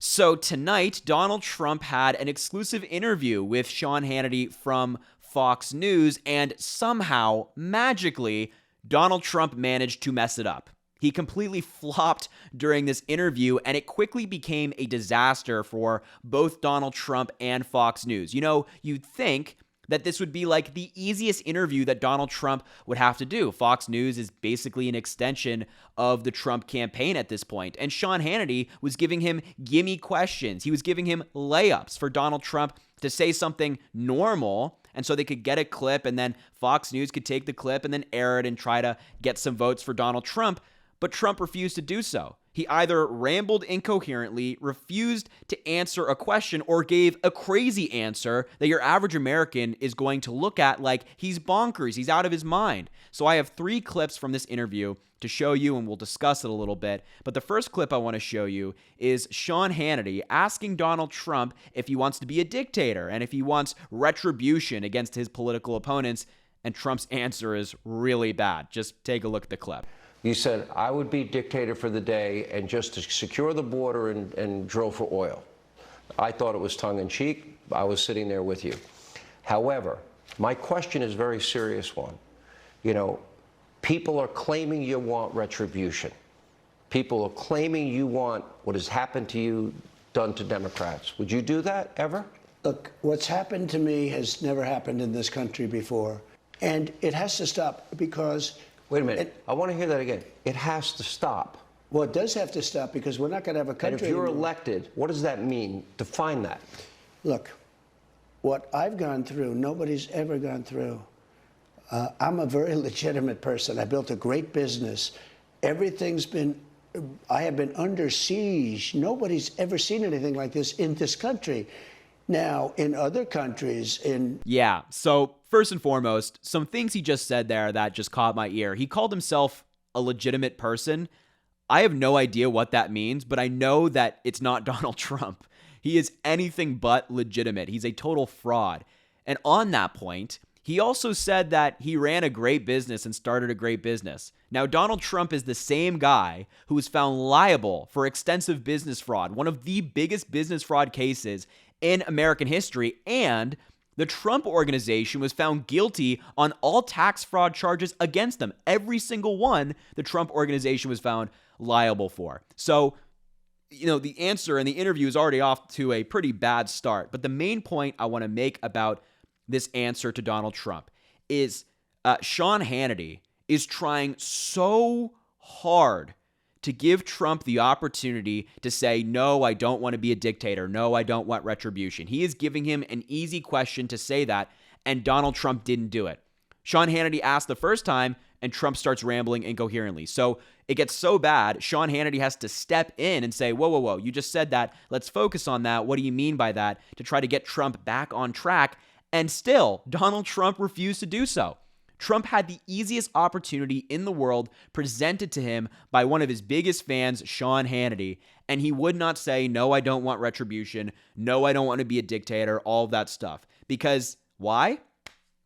So tonight, Donald Trump had an exclusive interview with Sean Hannity from Fox News, and somehow, magically, Donald Trump managed to mess it up. He completely flopped during this interview, and it quickly became a disaster for both Donald Trump and Fox News. You know, you'd think that this would be like the easiest interview that Donald Trump would have to do. Fox News is basically an extension of the Trump campaign at this point. And Sean Hannity was giving him gimme questions. He was giving him layups for Donald Trump to say something normal, and so they could get a clip, and then Fox News could take the clip and then air it and try to get some votes for Donald Trump. But Trump refused to do so. He either rambled incoherently, refused to answer a question, or gave a crazy answer that your average American is going to look at like he's bonkers, he's out of his mind. So I have 3 clips from this interview to show you, and we'll discuss it a little bit. But the first clip I want to show you is Sean Hannity asking Donald Trump if he wants to be a dictator and if he wants retribution against his political opponents. And Trump's answer is really bad. Just take a look at the clip. You said, I would be dictator for the day and just to secure the border and drill for oil. I thought it was tongue-in-cheek. I was sitting there with you. However, my question is a very serious one. You know, people are claiming you want retribution. People are claiming you want what has happened to you done to Democrats. Would you do that ever? Look, what's happened to me has never happened in this country before. And it has to stop because... Wait a minute. I want to hear that again. It has to stop. Well, it does have to stop because we're not going to have a country And if you're anymore. elected, what does that mean? Define that. Look, what I've gone through, nobody's ever gone through. I'm a very legitimate person. I built a great business. Everything's been... I have been under siege. Nobody's ever seen anything like this in this country. Now, in other countries, Yeah, so first and foremost, some things he just said there that just caught my ear. He called himself a legitimate person. I have no idea what that means, but I know that it's not Donald Trump. He is anything but legitimate. He's a total fraud. And on that point, he also said that he ran a great business and started a great business. Now, Donald Trump is the same guy who was found liable for extensive business fraud, one of the biggest business fraud cases in American history, and the Trump organization was found guilty on all tax fraud charges against them. Every single one the Trump organization was found liable for. So, you know, the answer in the interview is already off to a pretty bad start. But the main point I want to make about this answer to Donald Trump is Sean Hannity is trying so hard to give Trump the opportunity to say, no, I don't want to be a dictator. No, I don't want retribution. He is giving him an easy question to say that, and Donald Trump didn't do it. Sean Hannity asked the first time, and Trump starts rambling incoherently. So it gets so bad, Sean Hannity has to step in and say, whoa, whoa, whoa, you just said that. Let's focus on that. What do you mean by that? To try to get Trump back on track. And still, Donald Trump refused to do so. Trump had the easiest opportunity in the world presented to him by one of his biggest fans, Sean Hannity, and he would not say, no, I don't want retribution, no, I don't want to be a dictator, all of that stuff. Because why?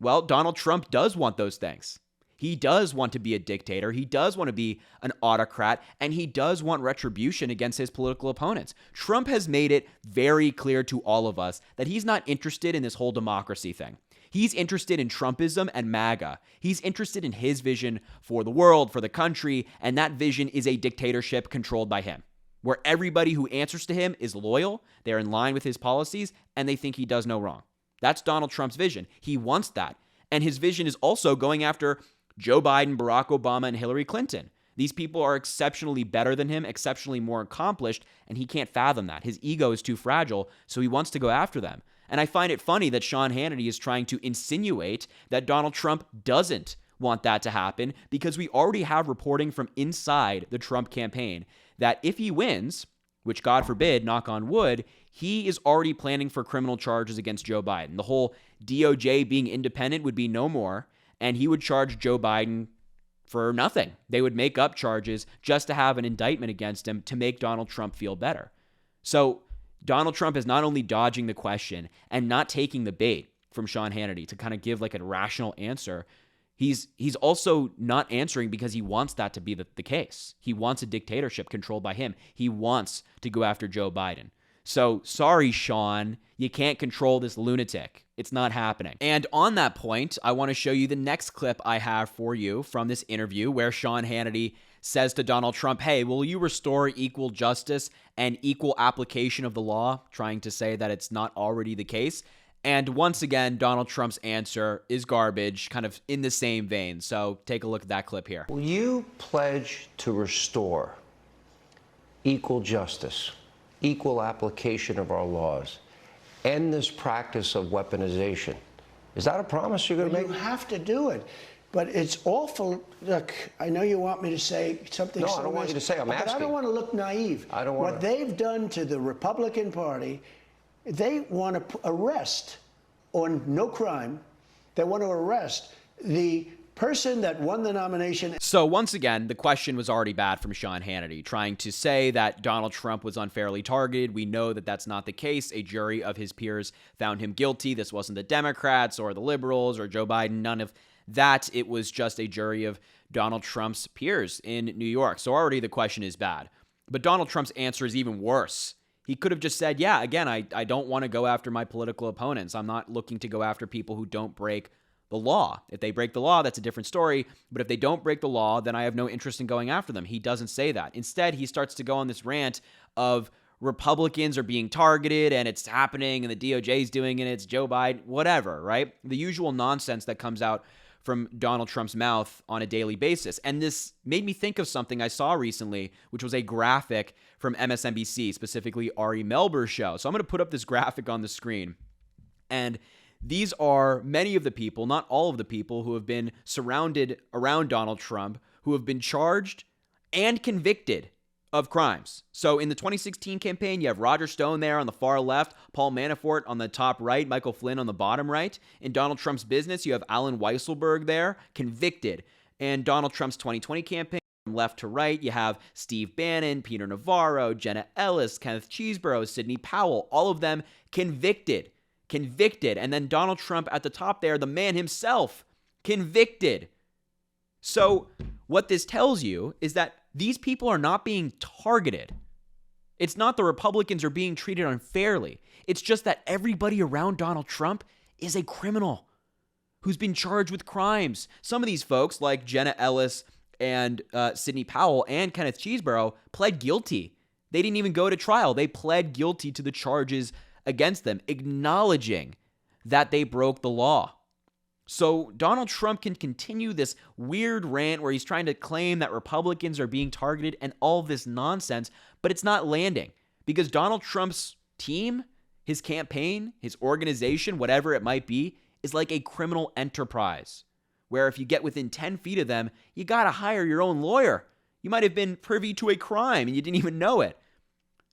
Well, Donald Trump does want those things. He does want to be a dictator, he does want to be an autocrat, and he does want retribution against his political opponents. Trump has made it very clear to all of us that he's not interested in this whole democracy thing. He's interested in Trumpism and MAGA. He's interested in his vision for the world, for the country, and that vision is a dictatorship controlled by him, where everybody who answers to him is loyal, they're in line with his policies, and they think he does no wrong. That's Donald Trump's vision. He wants that. And his vision is also going after Joe Biden, Barack Obama, and Hillary Clinton. These people are exceptionally better than him, exceptionally more accomplished, and he can't fathom that. His ego is too fragile, so he wants to go after them. And I find it funny that Sean Hannity is trying to insinuate that Donald Trump doesn't want that to happen, because we already have reporting from inside the Trump campaign that if he wins, which God forbid, knock on wood, he is already planning for criminal charges against Joe Biden. The whole DOJ being independent would be no more, and he would charge Joe Biden for nothing. They would make up charges just to have an indictment against him to make Donald Trump feel better. So Donald Trump is not only dodging the question and not taking the bait from Sean Hannity to kind of give like a rational answer, he's also not answering because he wants that to be the case. He wants a dictatorship controlled by him. He wants to go after Joe Biden. So sorry, Sean, you can't control this lunatic. It's not happening. And on that point, I want to show you the next clip I have for you from this interview where Sean Hannity says to Donald Trump, hey, will you restore equal justice and equal application of the law? Trying to say that it's not already the case. And once again, Donald Trump's answer is garbage, kind of in the same vein. So take a look at that clip here. Will you pledge to restore equal justice, equal application of our laws, end this practice of weaponization? Is that a promise you're going to make? You have to do it. But it's awful. Look, I know you want me to say something. No, I don't want you to say. I'm asking. But I don't want to look naive. I don't want What they've done to the Republican Party, they want to arrest on no crime. They want to arrest the person that won the nomination. So once again, the question was already bad from Sean Hannity, trying to say that Donald Trump was unfairly targeted. We know that that's not the case. A jury of his peers found him guilty. This wasn't the Democrats or the liberals or Joe Biden, none of that. It was just a jury of Donald Trump's peers in New York. So already the question is bad. But Donald Trump's answer is even worse. He could have just said, yeah, again, I don't want to go after my political opponents. I'm not looking to go after people who don't break the law. If they break the law, that's a different story. But if they don't break the law, then I have no interest in going after them. He doesn't say that. Instead, he starts to go on this rant of Republicans are being targeted and it's happening and the DOJ is doing it. It's Joe Biden, whatever, right? The usual nonsense that comes out from Donald Trump's mouth on a daily basis. And this made me think of something I saw recently, which was a graphic from MSNBC, specifically Ari Melber's show. So I'm going to put up this graphic on the screen. And these are many of the people, not all of the people, who have been surrounded around Donald Trump, who have been charged and convicted of crimes. So in the 2016 campaign, you have Roger Stone there on the far left, Paul Manafort on the top right, Michael Flynn on the bottom right. In Donald Trump's business, you have Alan Weisselberg there, convicted. And Donald Trump's 2020 campaign, from left to right, you have Steve Bannon, Peter Navarro, Jenna Ellis, Kenneth Chesebro, Sidney Powell, all of them convicted. And then Donald Trump at the top there, the man himself, convicted. So what this tells you is that these people are not being targeted. It's not the Republicans are being treated unfairly. It's just that everybody around Donald Trump is a criminal who's been charged with crimes. Some of these folks, like Jenna Ellis and Sidney Powell and Kenneth Chesebro, pled guilty. They didn't even go to trial. They pled guilty to the charges against them, acknowledging that they broke the law. So Donald Trump can continue this weird rant where he's trying to claim that Republicans are being targeted and all of this nonsense, but it's not landing because Donald Trump's team, his campaign, his organization, whatever it might be, is like a criminal enterprise where if you get within 10 feet of them, you got to hire your own lawyer. You might have been privy to a crime and you didn't even know it.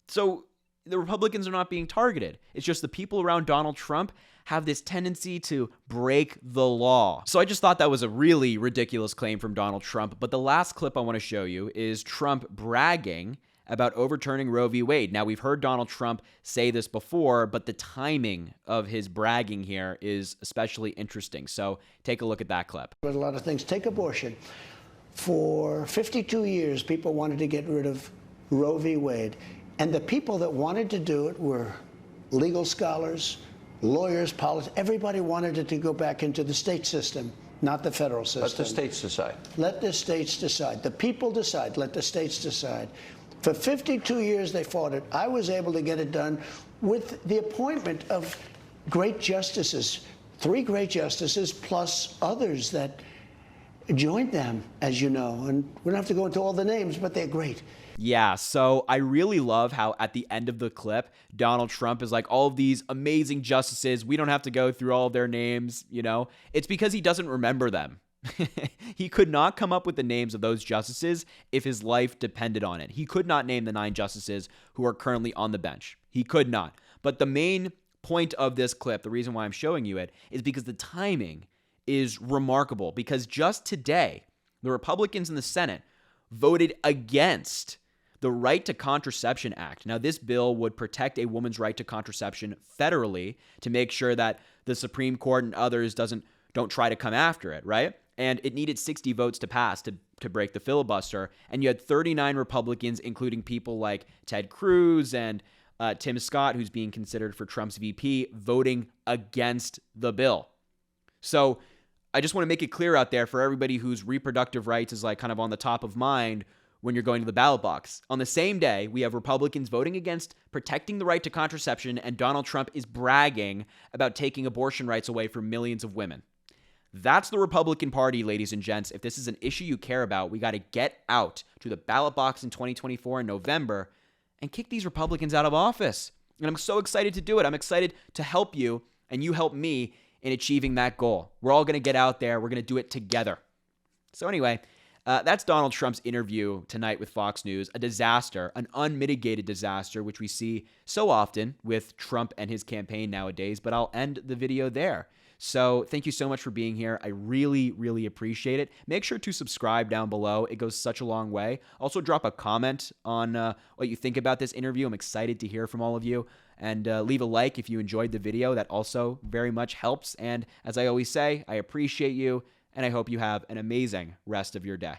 So the Republicans are not being targeted. It's just the people around Donald Trump have this tendency to break the law. So I just thought that was a really ridiculous claim from Donald Trump. But the last clip I want to show you is Trump bragging about overturning Roe v. Wade. Now, we've heard Donald Trump say this before, but the timing of his bragging here is especially interesting. So take a look at that clip. But a lot of things. Take abortion. For 52 years, people wanted to get rid of Roe v. Wade. And the people that wanted to do it were legal scholars, lawyers, politicians. Everybody wanted it to go back into the state system, not the federal system. Let the states decide. Let the states decide. The people decide. Let the states decide. For 52 years, they fought it. I was able to get it done with the appointment of great justices, 3 great justices, plus others that joined them, as you know. And we don't have to go into all the names, but they're great. Yeah, so I really love how at the end of the clip, Donald Trump is like, all of these amazing justices, we don't have to go through all of their names, you know? It's because he doesn't remember them. He could not come up with the names of those justices if his life depended on it. He could not name the 9 justices who are currently on the bench. He could not. But the main point of this clip, the reason why I'm showing you it, is because the timing is remarkable. Because just today, the Republicans in the Senate voted against the Right to Contraception Act. Now, this bill would protect a woman's right to contraception federally to make sure that the Supreme Court and others don't try to come after it, right? And it needed 60 votes to pass to break the filibuster. And you had 39 Republicans, including people like Ted Cruz and Tim Scott, who's being considered for Trump's VP, voting against the bill. So I just want to make it clear out there for everybody whose reproductive rights is like kind of on the top of mind when you're going to the ballot box. On the same day, we have Republicans voting against protecting the right to contraception, and Donald Trump is bragging about taking abortion rights away from millions of women. That's the Republican Party, ladies and gents. If this is an issue you care about, we got to get out to the ballot box in 2024 in November and kick these Republicans out of office. And I'm so excited to do it. I'm excited to help you, and you help me in achieving that goal. We're all going to get out there. We're going to do it together. So anyway, that's Donald Trump's interview tonight with Fox News. A disaster, an unmitigated disaster, which we see so often with Trump and his campaign nowadays. But I'll end the video there. So thank you so much for being here. I really, really appreciate it. Make sure to subscribe down below. It goes such a long way. Also, drop a comment on what you think about this interview. I'm excited to hear from all of you. And leave a like if you enjoyed the video. That also very much helps. And as I always say, I appreciate you, and I hope you have an amazing rest of your day.